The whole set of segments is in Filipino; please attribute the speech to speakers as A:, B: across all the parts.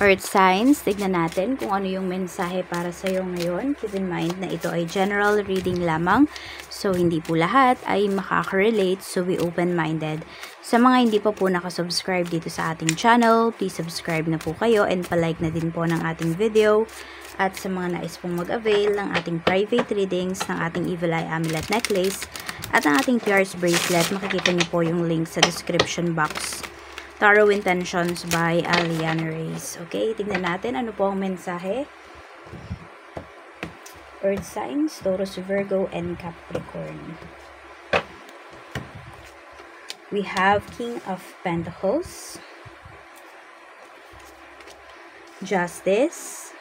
A: Earth signs, tignan natin kung ano yung mensahe para sa iyo ngayon. Keep in mind na ito ay general reading lamang. So, hindi po lahat ay makaka-relate. So, be open-minded. Sa mga hindi pa po nakasubscribe dito sa ating channel, please subscribe na po kayo and palike na din po ng ating video. At sa mga nais pong mag-avail ng ating private readings ng ating Evil Eye Amulet Necklace at ng ating Tears Bracelet, makikita niyo po yung link sa description box. Tarot Intentions by Aliana Reyes. Okay, tignan natin ano po ang mensahe. Earth signs, Taurus, Virgo, and Capricorn. We have King of Pentacles, Justice.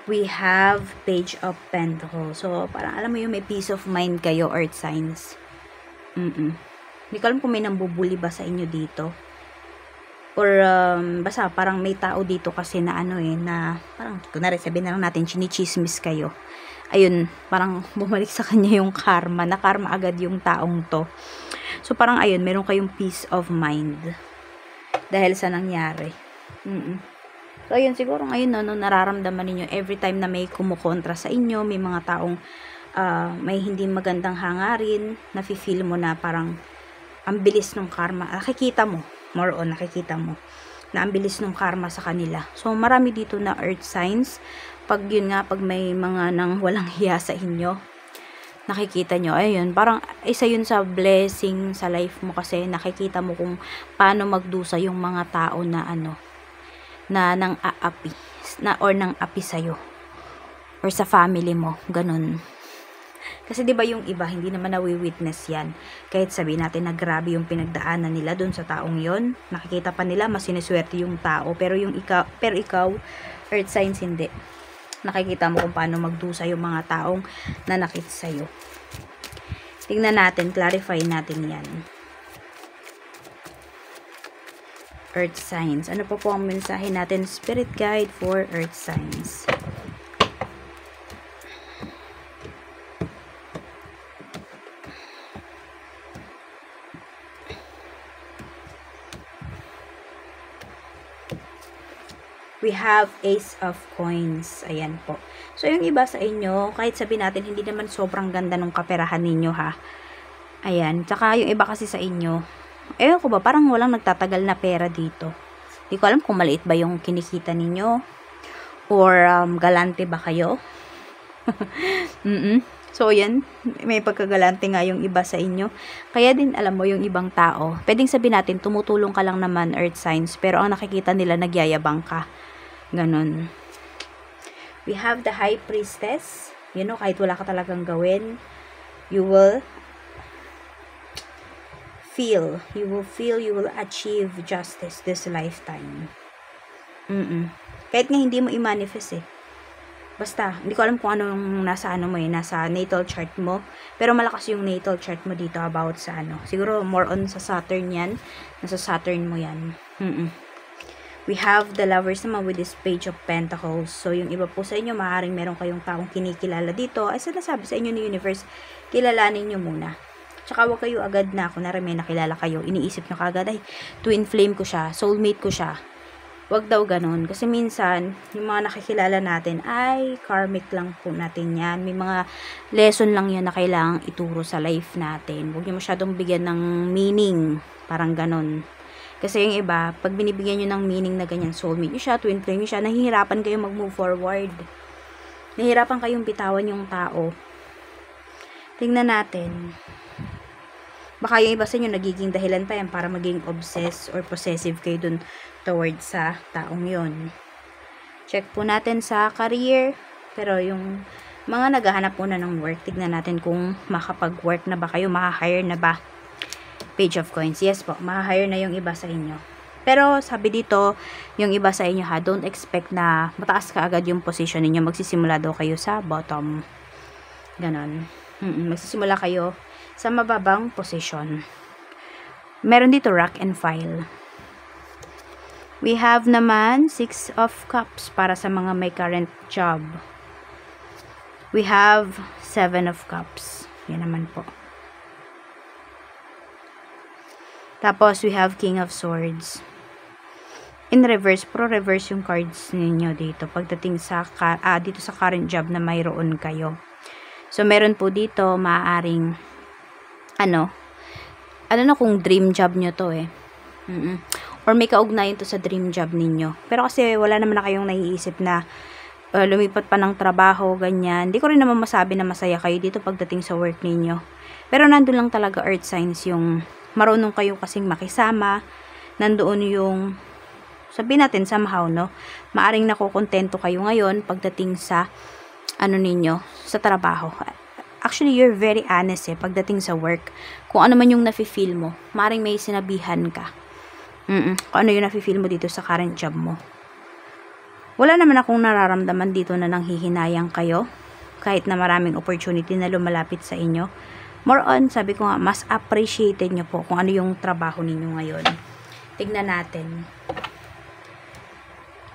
A: We have Page of Pentacles. So, parang alam mo yung may peace of mind kayo, Earth signs. Hindi ko alam kung may nambubuli ba sa inyo dito. Or, basta parang may tao dito kasi na na parang, kunwari sabihin na lang natin, chinichismis kayo. Ayun, parang bumalik sa kanya yung karma. Na-karma agad yung taong to. So, parang ayun, meron kayong peace of mind. Dahil sa nangyari. So, ayun, siguro ngayon, no, nararamdaman ninyo every time na may kumukontra sa inyo, may mga taong may hindi magandang hangarin, nafe-feel mo na parang ang bilis ng karma. Nakikita mo, more on, nakikita mo na ang bilis ng karma sa kanila. So, marami dito na earth signs. Pag yun nga, pag may mga nang walang hiya sa inyo, nakikita nyo, ayun, parang isa yun sa blessing sa life mo kasi nakikita mo kung paano magdusa yung mga tao na na nang aapi, or nang api sa'yo, or sa family mo, ganun. Kasi 'di ba yung iba hindi naman nawi-witness 'yan. Kahit sabihin natin na grabe yung pinagdaanan nila doon sa taong 'yon, nakikita pa nila mas sineswerte yung tao, pero ikaw earth signs hindi. Nakikita mo kung paano magdusa yung mga taong nanakit sa iyo. Tingnan natin, clarify natin 'yan. Earth signs. Ano po ang mensahe natin, spirit guide for earth signs? We have Ace of Coins. Ayan po. So, yung iba sa inyo, kahit sabihin natin, hindi naman sobrang ganda ng kaperahan ninyo, ha. Ayan. Tsaka, yung iba kasi sa inyo, ko ba, parang walang nagtatagal na pera dito. Hindi ko alam kung maliit ba yung kinikita ninyo. Or, galante ba kayo? So, yan. May pagkagalante nga yung iba sa inyo. Kaya din, alam mo, yung ibang tao, pwedeng sabihin natin, tumutulong ka lang naman, earth signs, pero ang nakikita nila, nagyayabang ka. Ganon. We have the High Priestess. You know, kahit wala ka talagang gawin, you will achieve justice this lifetime. Kahit nga hindi mo i-manifest Basta, hindi ko alam kung anong nasa nasa natal chart mo. Pero malakas yung natal chart mo dito about sa Siguro more on sa Saturn yan. Nasa Saturn mo yan. We have the Lovers naman with this Page of Pentacles. So, yung iba po sa inyo, maaaring meron kayong taong kinikilala dito. Ay, sinasabi sa inyo ni Universe, kilalanin nyo muna. Tsaka huwag kayo agad na, kunwari may nakilala kayo, iniisip nyo kagad, ay, twin flame ko siya, soulmate ko siya. Huwag daw ganun. Kasi minsan, yung mga nakikilala natin, ay, karmic lang po natin yan. May mga lesson lang yan na kailangang ituro sa life natin. Huwag nyo masyadong bigyan ng meaning. Parang ganun. Kasi yung iba, pag binibigyan nyo ng meaning na ganyan, soulmate nyo siya, twin flame nyo siya, nahihirapan kayo mag-move forward. Nahihirapan kayong bitawan yung tao. Tingnan natin. Baka yung iba sa inyo, nagiging dahilan pa yan para maging obsessed or possessive kayo dun towards sa taong yon. Check po natin sa career. Pero yung mga naghahanap po na ng work, tignan natin kung makapag-work na ba kayo, maka-hire na ba. Page of Coins. Yes po, maka-hire na yung iba sa inyo. Pero sabi dito, yung iba sa inyo don't expect na mataas ka agad yung position ninyo. Magsisimula daw kayo sa bottom. Ganon. Magsisimula kayo sa mababang position. Meron dito rank and file. We have naman 6 of Cups para sa mga may current job. We have 7 of Cups. Yan naman po. Tapos, we have King of Swords. In reverse, pro reverse yung cards ninyo dito pagdating sa dito sa current job na mayroon kayo. So meron po dito maaaring ano na kung dream job nyo to or may kaugnayan to sa dream job ninyo. Pero kasi wala naman na kayong naiisip na lumipat pa ng trabaho, ganyan. Hindi ko rin naman masabi na masaya kayo dito pagdating sa work ninyo. Pero nandun lang talaga earth signs yung marunong kayo kasing makisama. Nandoon yung sabihin natin somehow, no? Maaring nakokontento kayo ngayon pagdating sa ninyo, sa trabaho. Actually, you're very honest pagdating sa work. Kung ano man yung nafe-feel mo, maaring may sinabihan ka. Kung ano yung nafe-feel mo dito sa current job mo. Wala naman akong nararamdaman dito na nanghihinayang kayo. Kahit na maraming opportunity na lumalapit sa inyo. More on, sabi ko nga, mas appreciated nyo po kung ano yung trabaho ninyo ngayon. Tignan natin.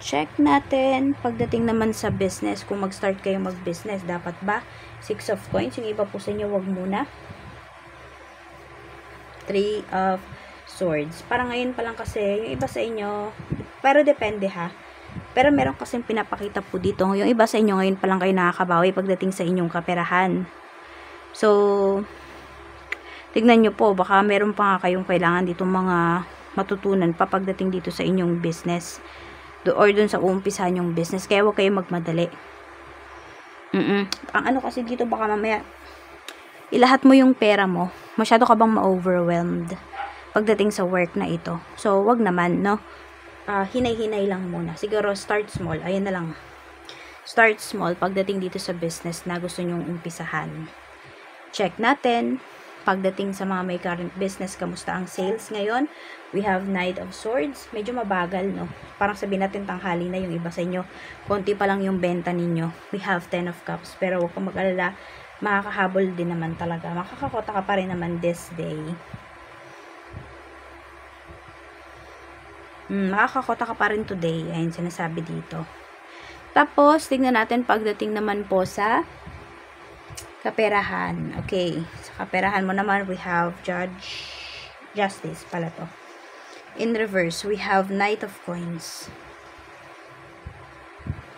A: Check natin. Pagdating naman sa business, kung mag-start kayo mag-business, dapat ba? 6 of coins. Yung iba po sa inyo, wag muna. 3 of swords. Parang ngayon pa lang kasi, yung iba sa inyo, pero depende ha. Pero meron kasing pinapakita po dito. Yung iba sa inyo, ngayon pa lang kayo nakakabawi pagdating sa inyong kaperahan. So, tignan nyo po, baka meron pa nga kayong kailangan dito mga matutunan pa pagdating dito sa inyong business. Or dun sa uumpisahan yung business. Kaya huwag kayo magmadali. Ang ano kasi dito, baka mamaya ilahat mo yung pera mo. Masyado ka bang ma-overwhelmed pagdating sa work na ito. So, wag naman, no? Hinay-hinay lang muna. Siguro, start small. Ayan na lang. Start small pagdating dito sa business na gusto nyong umpisahan. Check natin. Pagdating sa mga may current business, kamusta ang sales ngayon? We have Knight of Swords. Medyo mabagal, no? Parang sabihin natin tanghali na yung iba sa inyo. Konti pa lang yung benta ninyo. We have 10 of Cups. Pero huwag kang mag-alala. Makakahabol din naman talaga. Makakakota ka pa rin naman this day. Makakakota ka pa rin today. Ayun, sinasabi dito. Tapos, tignan natin pagdating naman po sa kaperahan. Okay. Sa kaperahan mo naman, we have Justice pala to. In reverse, we have Knight of Coins.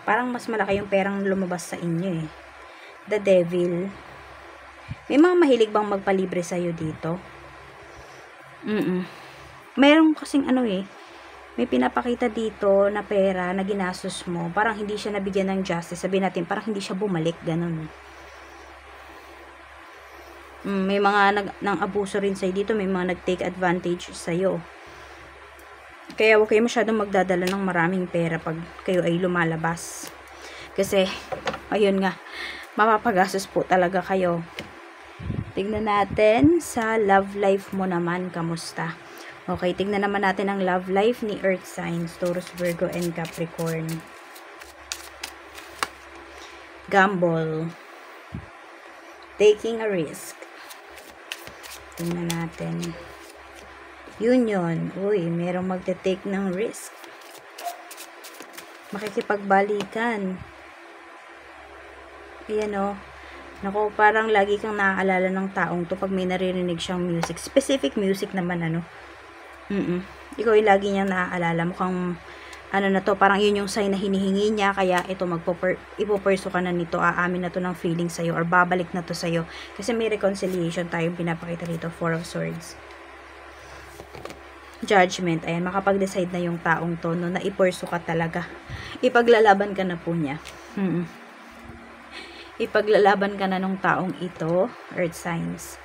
A: Parang mas malaki yung perang lumabas sa inyo The Devil. May mga mahilig bang magpalibre sa'yo dito? Meron kasing may pinapakita dito na pera na ginastos mo. Parang hindi siya nabigyan ng justice. Sabihin natin, parang hindi siya bumalik. Ganun. May mga nang abuso rin sa'yo dito. May mga nag-take advantage sa'yo. Kaya huwag kayo masyadong magdadala ng maraming pera pag kayo ay lumalabas. Kasi, ayun nga, mapapagastos po talaga kayo. Tignan natin sa love life mo naman, kamusta? Okay, tignan naman natin ang love life ni Earth signs, Taurus, Virgo, and Capricorn. Gamble. Taking a risk. Tingnan natin. Union. Uy, merong magte-take ng risk. Makikipagbalikan. Ayan Naku, parang lagi kang naaalala ng taong to pag may naririnig siyang music. Specific music naman, Ikaw yung lagi niyang naaalala. Mukhang, na to, parang yun yung sign na hinihingi niya, kaya ito, ipoperso ka na nito, aamin na to ng feeling sa'yo, or babalik na to sa'yo. Kasi may reconciliation tayong pinapakita dito, 4 of Swords. Judgment, ayan, makapag-decide na yung taong to, na iperso ka talaga. Ipaglalaban ka na po niya. Ipaglalaban ka na nung taong ito, Earth signs.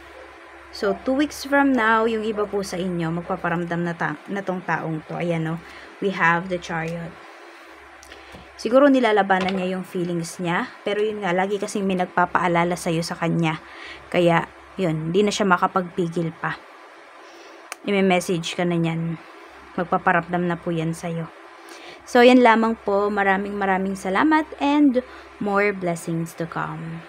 A: So, 2 weeks from now, yung iba po sa inyo, magpaparamdam na tong taong to. Ayan we have the Chariot. Siguro nilalabanan niya yung feelings niya, pero yun nga, lagi kasing may nagpapaalala sa'yo sa kanya. Kaya, yun, hindi na siya makapagpigil pa. I-message ka na niyan. Magpaparamdam na po yan sa'yo. So, yan lamang po. Maraming salamat and more blessings to come.